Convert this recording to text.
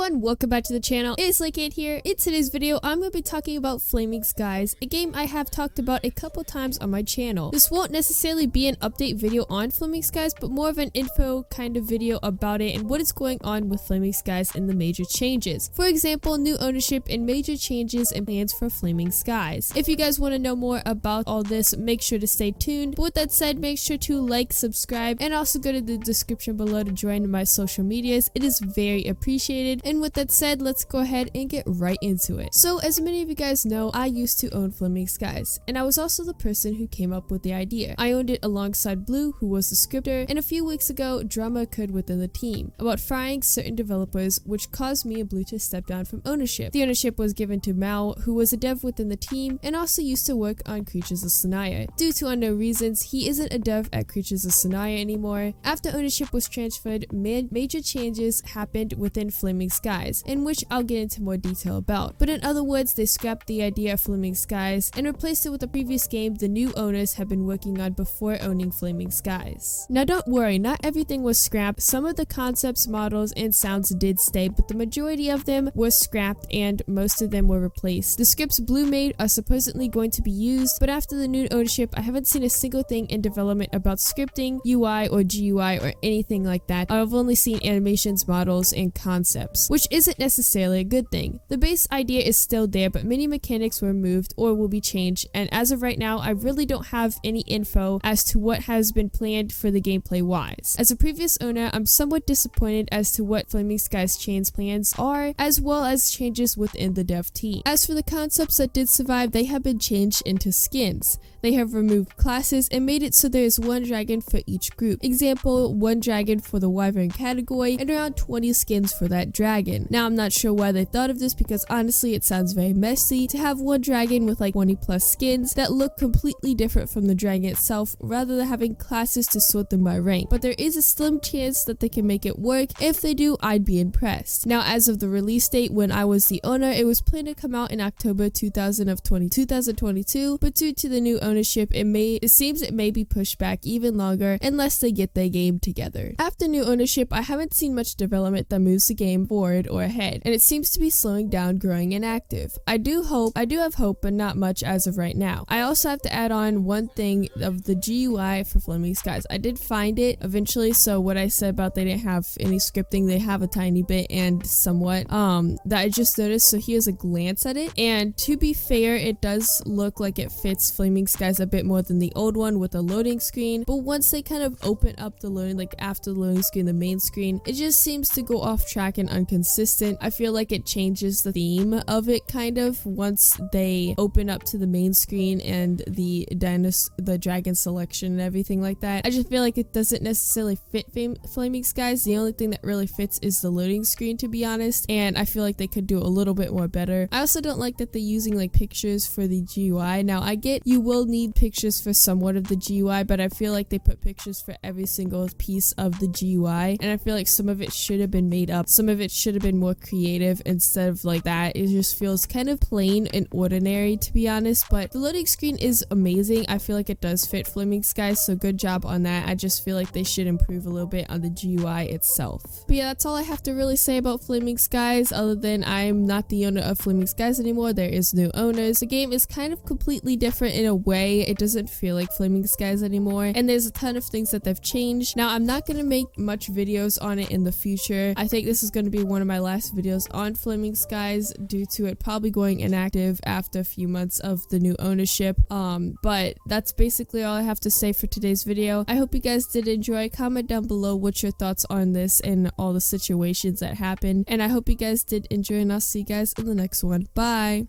everyone, welcome back to the channel. It's Explaing here. In today's video, I'm going to be talking about Flaming Skies, a game I have talked about a couple times on my channel. This won't necessarily be an update video on Flaming Skies, but more of an info kind of video about it and what is going on with Flaming Skies and the major changes. For example, new ownership and major changes and plans for Flaming Skies. If you guys want to know more about all this, make sure to stay tuned. But with that said, make sure to like, subscribe, and also go to the description below to join my social medias. It is very appreciated. And with that said, let's go ahead and get right into it. So as many of you guys know, I used to own Flaming Skies, and I was also the person who came up with the idea. I owned it alongside Blue, who was the scripter, and a few weeks ago, drama occurred within the team about firing certain developers, which caused me and Blue to step down from ownership. The ownership was given to Mao, who was a dev within the team and also used to work on Creatures of Sanaya. Due to unknown reasons, he isn't a dev at Creatures of Sanaya anymore. After ownership was transferred, major changes happened within Flaming Skies, in which I'll get into more detail about. But in other words, they scrapped the idea of Flaming Skies and replaced it with a previous game the new owners had been working on before owning Flaming Skies. Now don't worry, not everything was scrapped. Some of the concepts, models, and sounds did stay, but the majority of them were scrapped and most of them were replaced. The scripts Blue made are supposedly going to be used, but after the new ownership, I haven't seen a single thing in development about scripting, UI, or GUI, or anything like that. I've only seen animations, models, and concepts, which isn't necessarily a good thing. The base idea is still there, but many mechanics were moved or will be changed, and as of right now, I really don't have any info as to what has been planned for the gameplay wise. As a previous owner, I'm somewhat disappointed as to what Flaming Skies Chain's plans are, as well as changes within the dev team. As for the concepts that did survive, they have been changed into skins. They have removed classes and made it so there is one dragon for each group. Example, one dragon for the Wyvern category and around 20 skins for that dragon. Now I'm not sure why they thought of this, because honestly it sounds very messy to have one dragon with like 20 plus skins that look completely different from the dragon itself, rather than having classes to sort them by rank. But there is a slim chance that they can make it work. If they do, I'd be impressed. Now as of the release date when I was the owner, it was planned to come out in October 2022, but due to the new ownership, it seems it may be pushed back even longer unless they get their game together. After new ownership, I haven't seen much development that moves the game forward or ahead, and it seems to be slowing down, growing inactive. I do have hope, but not much as of right now. I also have to add on one thing of the GUI for Flaming Skies. I did find it eventually, so what I said about they didn't have any scripting, they have a tiny bit and somewhat that I just noticed. So here's a glance at it, and to be fair, it does look like it fits Flaming Skies a bit more than the old one with a loading screen, but once they kind of open up the loading, like after the loading screen, the main screen, it just seems to go off track and inconsistent. I feel like it changes the theme of it kind of once they open up to the main screen and the dragon selection and everything like that. I just feel like it doesn't necessarily fit Flaming Skies. The only thing that really fits is the loading screen, to be honest, and I feel like they could do a little bit more better. I also don't like that they're using like pictures for the GUI. Now I get you will need pictures for somewhat of the GUI, but I feel like they put pictures for every single piece of the GUI, and I feel like some of it should have been made up. Some of it should have been more creative instead of like that. It just feels kind of plain and ordinary, to be honest, but the loading screen is amazing. I feel like it does fit Flaming Skies, so good job on that. I just feel like they should improve a little bit on the GUI itself. But yeah, that's all I have to really say about Flaming Skies, other than I'm not the owner of Flaming Skies anymore. There is new owners. The game is kind of completely different in a way. It doesn't feel like Flaming Skies anymore, and there's a ton of things that they've changed. Now I'm not going to make much videos on it in the future. I think this is going to be one of my last videos on Flaming Skies due to it probably going inactive after a few months of the new ownership. But that's basically all I have to say for today's video. I hope you guys did enjoy. Comment down below what your thoughts on this and all the situations that happened, and I hope you guys did enjoy, and I'll see you guys in the next one. Bye!